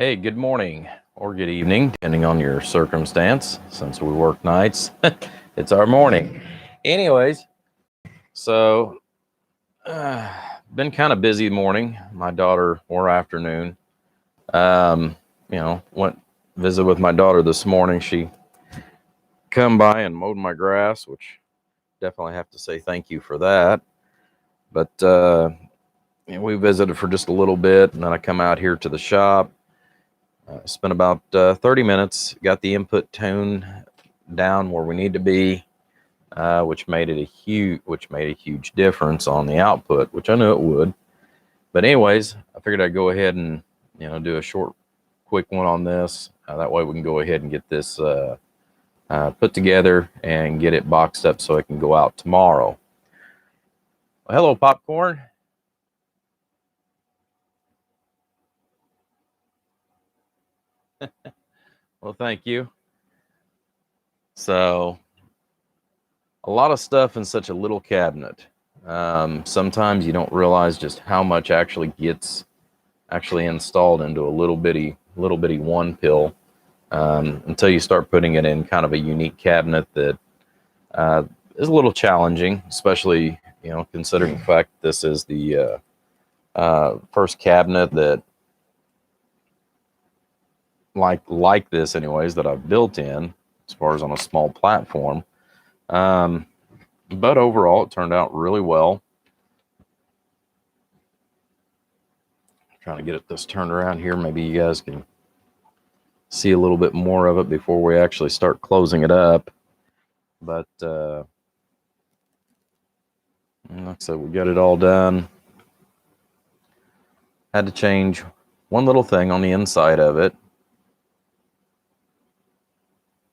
Hey, good morning or good evening, depending on your circumstance. Since we work nights, it's our morning. Anyways, so been kind of busy morning. My daughter or afternoon. Um, went visit with my daughter this morning. She come by and mowed my grass, which definitely have to say thank you for that. But we visited for just a little bit, and then I come out here to the shop. Spent about 30 minutes, got the input tone down where we need to be, which made a huge difference on the output, which I knew it would. But anyways, I figured I'd go ahead and do a short, quick one on this. That way we can go ahead and get this put together and get it boxed up so it can go out tomorrow. Well, hello, popcorn. Well, thank you. So, a lot of stuff in such a little cabinet. Sometimes you don't realize just how much actually gets installed into a little bitty one pill until you start putting it in kind of a unique cabinet that is a little challenging, especially considering the fact this is the first cabinet that like this anyways that I've built in as far as on a small platform. But overall, it turned out really well. Trying to get this turned around here. Maybe you guys can see a little bit more of it before we actually start closing it up. But like I said, we got it all done. Had to change one little thing on the inside of it.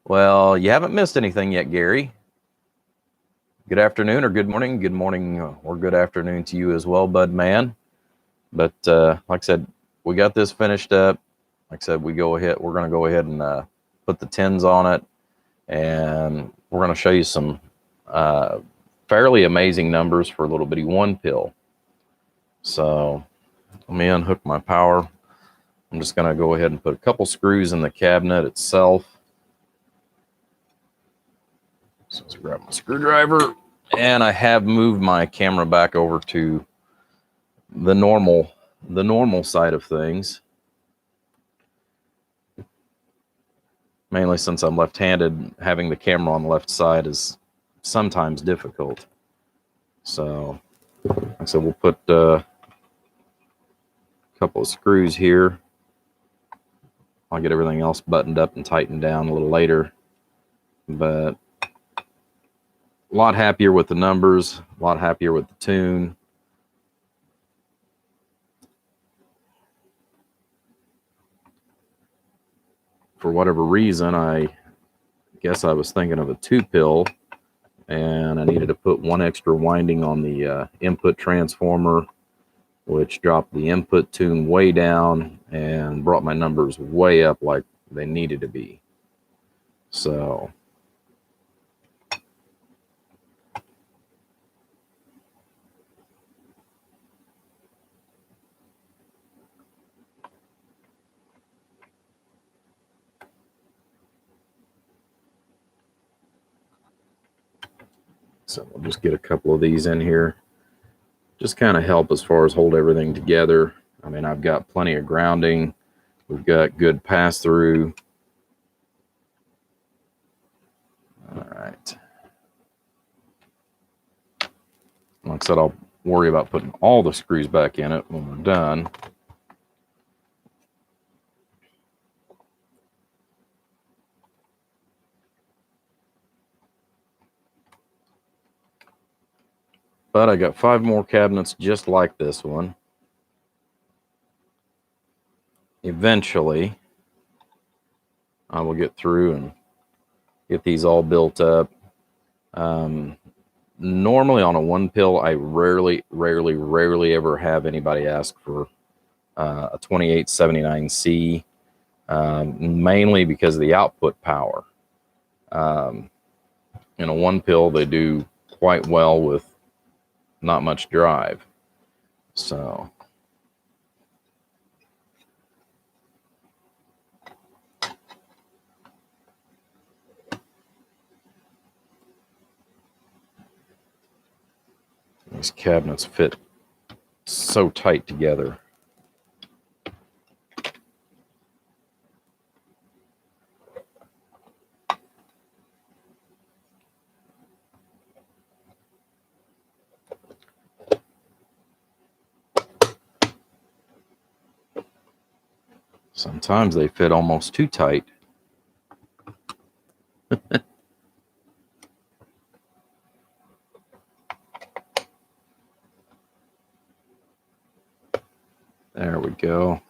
Well, you haven't missed anything yet, Gary. Good afternoon or good morning or good afternoon to you as well, bud man. But like I said, we got this finished up. Like I said, we're going to go ahead and put the tins on it, and we're going to show you some fairly amazing numbers for a little bitty one pill. So let me unhook my power. I'm just going to go ahead and put a couple screws in the cabinet itself. So let's grab my screwdriver, and I have moved my camera back over to the normal side of things. Mainly since I'm left-handed, having the camera on the left side is sometimes difficult. So we'll put a couple of screws here. I'll get everything else buttoned up and tightened down a little later. But a lot happier with the numbers, a lot happier with the tune. For whatever reason, I guess I was thinking of a 2-pill, and I needed to put one extra winding on the input transformer, which dropped the input tune way down and brought my numbers way up like they needed to be. So we'll just get a couple of these in here. Just kind of help as far as hold everything together. I mean, I've got plenty of grounding. We've got good pass through. All right. Like I said, I'll worry about putting all the screws back in it when we're done. But I got 5 more cabinets just like this one. Eventually, I will get through and get these all built up. Normally on a 1-pill, I rarely ever have anybody ask for a 2879C, mainly because of the output power. In a 1-pill, they do quite well with not much drive. So These cabinets fit so tight together. Sometimes they fit almost too tight. There we go.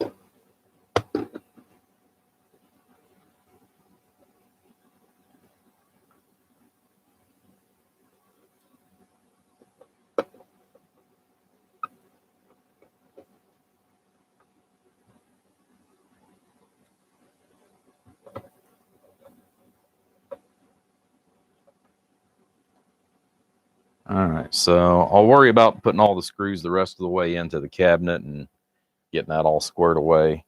All right, so I'll worry about putting all the screws the rest of the way into the cabinet and getting that all squared away.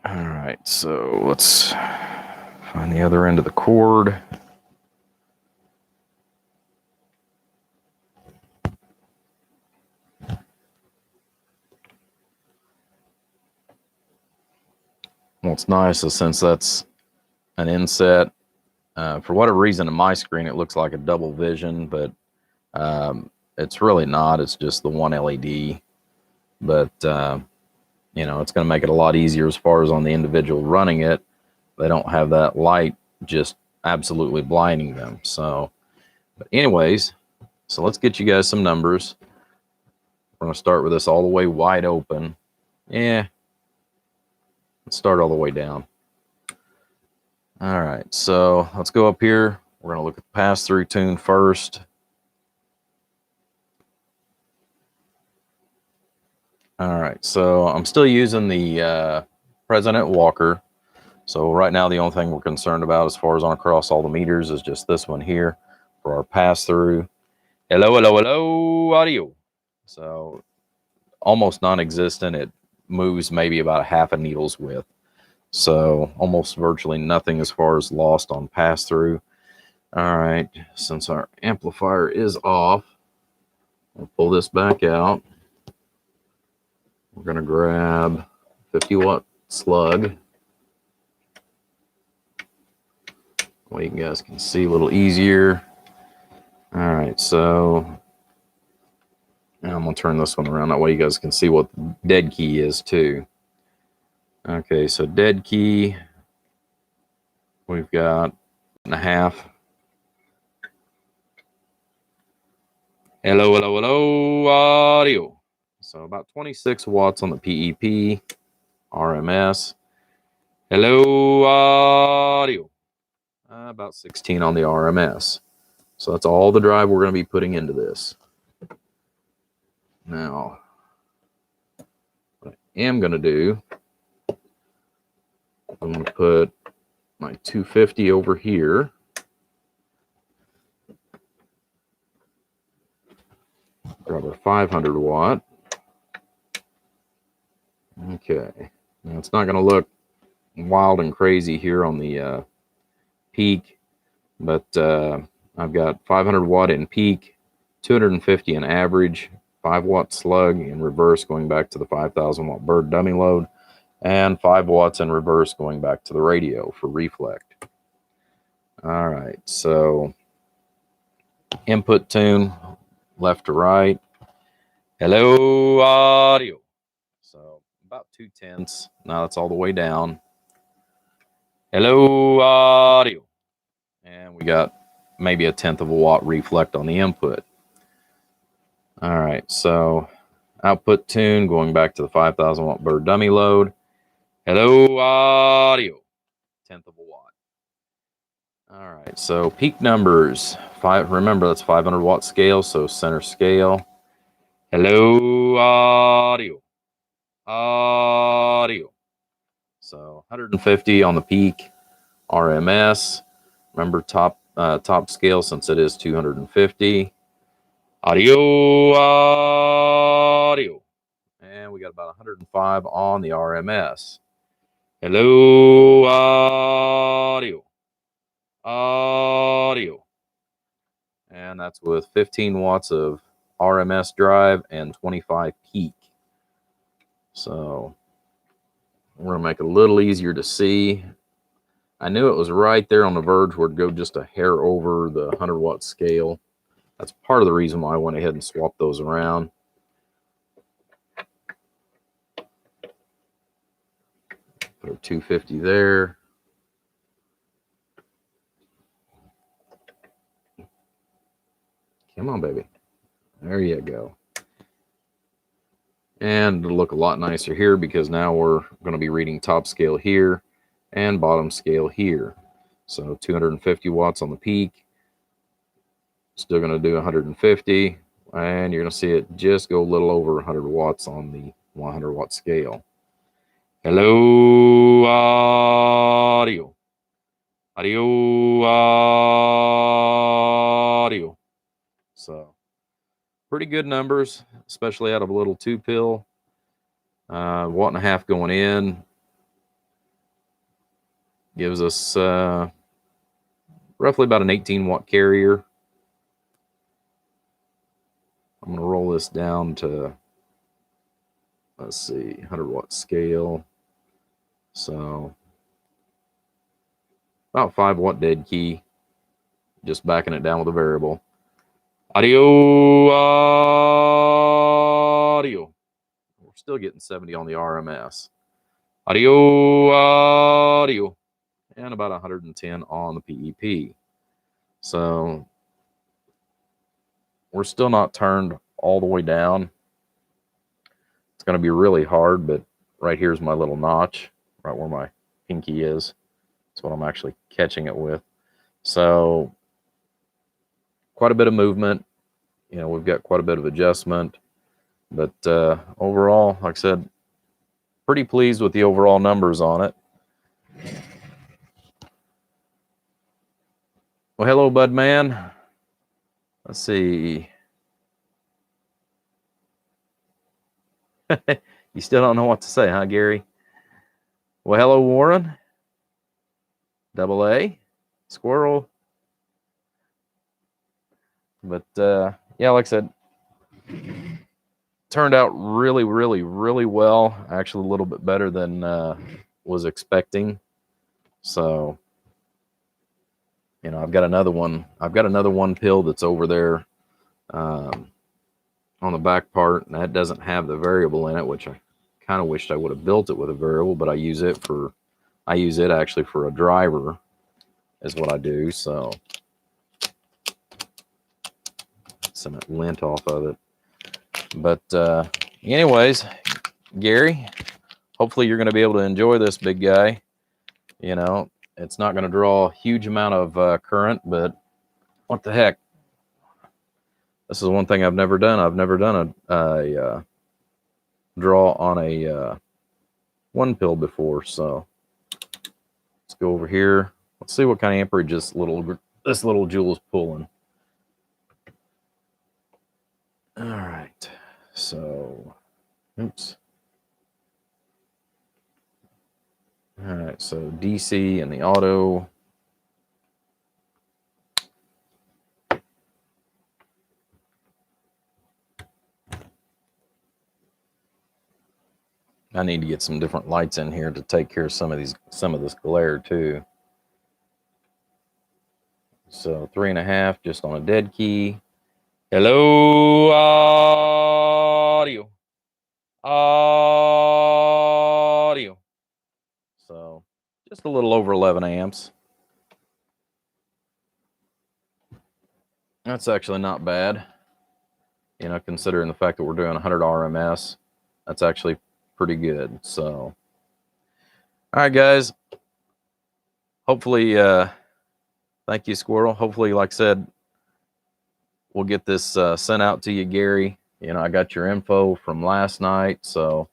All right, so let's find the other end of the cord. What's nice is since that's an inset, for whatever reason in my screen it looks like a double vision, but it's really not. It's just the one LED. But you know, it's going to make it a lot easier as far as on the individual running it. They don't have that light just absolutely blinding them. So, but anyways, so let's get you guys some numbers. We're going to start with this all the way wide open. Yeah, let's start all the way down. All right, so let's go up here. We're going to look at the pass-through tune first. All right, so I'm still using the President Walker. So right now the only thing we're concerned about as far as on across all the meters is just this one here for our pass-through. Hello, hello, hello, audio. So almost non-existent. It moves maybe about a half a needle's width. So almost virtually nothing as far as lost on pass-through. All right, since our amplifier is off, we'll pull this back out. We're going to grab 50-watt slug. Well, you guys can see a little easier. All right, so I'm going to turn this one around. That way you guys can see what the dead key is too. Okay, so dead key, we've got 1.5. Hello, hello, hello, audio. So about 26 watts on the PEP, RMS. Hello, audio. About 16 on the RMS. So that's all the drive we're going to be putting into this. Now, what I am going to do, I'm going to put my 250 over here. Grab our 500 watt. Okay. Now it's not going to look wild and crazy here on the peak, but I've got 500 watt in peak, 250 in average, 5-watt slug in reverse going back to the 5,000 watt bird dummy load, and 5 watts in reverse going back to the radio for reflect. All right, so input tune left to right. Hello, audio. So about 2/10. Now that's all the way down. Hello, audio. And we got maybe 1/10 of a watt reflect on the input. All right, so output tune going back to the 5,000 watt bird dummy load. Hello, audio. 1/10 of a watt. All right, so peak numbers. Remember, that's 500 watt scale, so center scale. Hello, audio. Audio. So 150 on the peak, RMS. Remember top scale since it is 250. Audio, audio. And we got about 105 on the RMS. Hello, audio. audio. And that's with 15 watts of RMS drive and 25 peak. So we're going to make it a little easier to see. I knew it was right there on the verge where it'd go just a hair over the 100 watt scale. That's part of the reason why I went ahead and swapped those around. Put a 250 there. Come on, baby. There you go. And it'll look a lot nicer here because now we're going to be reading top scale here and bottom scale here. So 250 watts on the peak. Still going to do 150. And you're going to see it just go a little over 100 watts on the 100 watt scale. Hello, audio. Audio, audio. So pretty good numbers, especially out of a little 2-pill. Watt and a half going in. Gives us roughly about an 18 watt carrier. I'm going to roll this down to, let's see, 100 watt scale. So about 5 watt dead key. Just backing it down with a variable. Audio, audio. We're still getting 70 on the RMS. Audio, audio. And about 110 on the PEP. So we're still not turned all the way down. It's going to be really hard, but right here's my little notch, right where my pinky is. That's what I'm actually catching it with. So quite a bit of movement. You know, we've got quite a bit of adjustment. But overall, like I said, pretty pleased with the overall numbers on it. Well, hello, bud man. Let's see. You still don't know what to say, huh, Gary? Well, hello, Warren. Double A. Squirrel. But, yeah, like I said, turned out really, really, really well. Actually, a little bit better than was expecting. So, you know, I've got another one. I've got another 1-pill that's over there on the back part, and that doesn't have the variable in it, which I kind of wished I would have built it with a variable, but I use it actually for a driver is what I do. So some lint off of it. But anyways, Gary, hopefully you're going to be able to enjoy this big guy. You know, it's not going to draw a huge amount of current, but what the heck? This is one thing I've never done. I've never done a draw on a 1-pill before. So let's go over here. Let's see what kind of amperage this little jewel is pulling. All right. So, oops. All right. So DC and the auto. I need to get some different lights in here to take care of some of this glare too. So 3.5 just on a dead key. Hello, audio. Audio. So just a little over 11 amps. That's actually not bad. You know, considering the fact that we're doing 100 RMS, that's actually pretty good. So, all right, guys. Hopefully, thank you, Squirrel. Hopefully, like I said, we'll get this sent out to you, Gary. You know, I got your info from last night. So,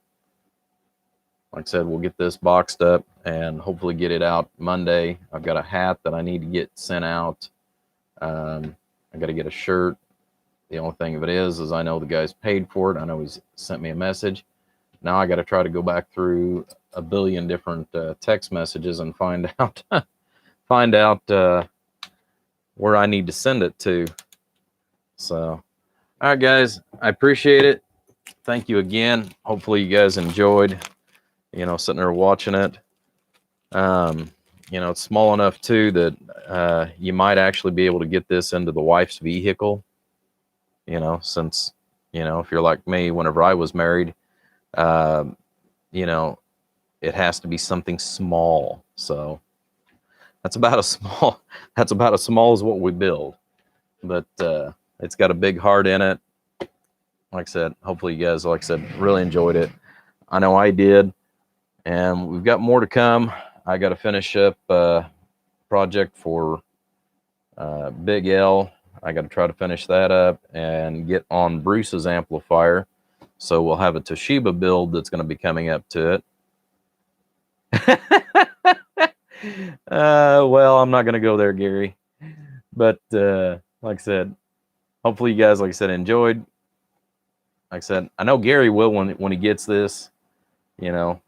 like I said, we'll get this boxed up and hopefully get it out Monday. I've got a hat that I need to get sent out. I got to get a shirt. The only thing of it is I know the guy's paid for it. I know he's sent me a message. Now I got to try to go back through a billion different text messages and find out where I need to send it to. So, all right, guys, I appreciate it. Thank you again. Hopefully you guys enjoyed, sitting there watching it. It's small enough too that you might actually be able to get this into the wife's vehicle, since, if you're like me, whenever I was married, you know, it has to be something small. So that's about as small as what we build. But it's got a big heart in it. Like I said, hopefully you guys, like I said, really enjoyed it. I know I did. And we've got more to come. I got to finish up project for Big L. I got to try to finish that up and get on Bruce's amplifier. So we'll have a Toshiba build that's going to be coming up to it. Well, I'm not going to go there, Gary. But like I said, hopefully you guys, like I said, enjoyed. Like I said, I know Gary will when he gets this. Like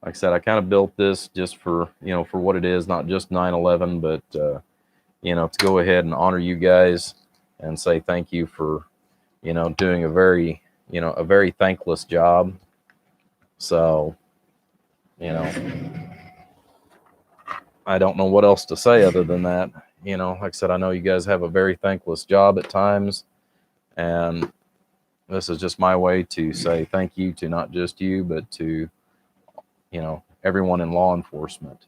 I said, I kind of built this just for for what it is, not just 9/11, but to go ahead and honor you guys and say thank you for doing a very thankless job. So I don't know what else to say other than that. Like I said, I know you guys have a very thankless job at times, and this is just my way to say thank you to not just you, but to everyone in law enforcement.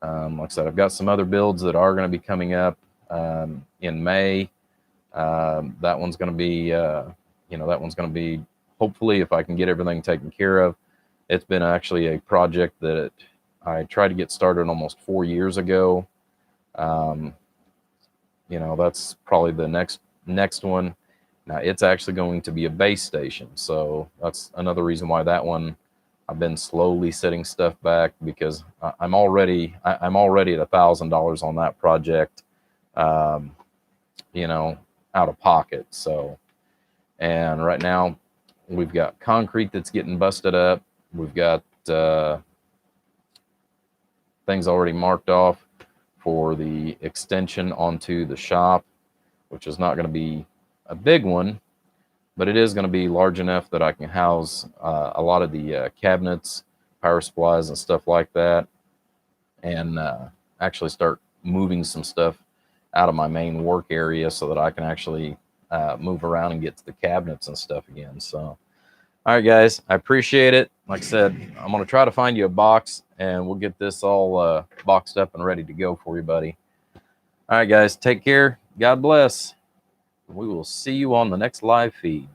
Like I said, I've got some other builds that are going to be coming up in May. That one's going to be, hopefully, if I can get everything taken care of. It's been actually a project that I tried to get started almost 4 years ago. That's probably the next one. Now it's actually going to be a base station, so that's another reason why that one I've been slowly setting stuff back, because I'm already at $1,000 on that project, out of pocket. So, and right now we've got concrete that's getting busted up. We've got things already marked off for the extension onto the shop, which is not going to be a big one, but it is going to be large enough that I can house a lot of the cabinets, power supplies, and stuff like that, and actually start moving some stuff out of my main work area so that I can actually move around and get to the cabinets and stuff again. So, all right, guys, I appreciate it. Like I said, I'm going to try to find you a box, and we'll get this all boxed up and ready to go for you, buddy. All right, guys, take care. God bless. We will see you on the next live feed.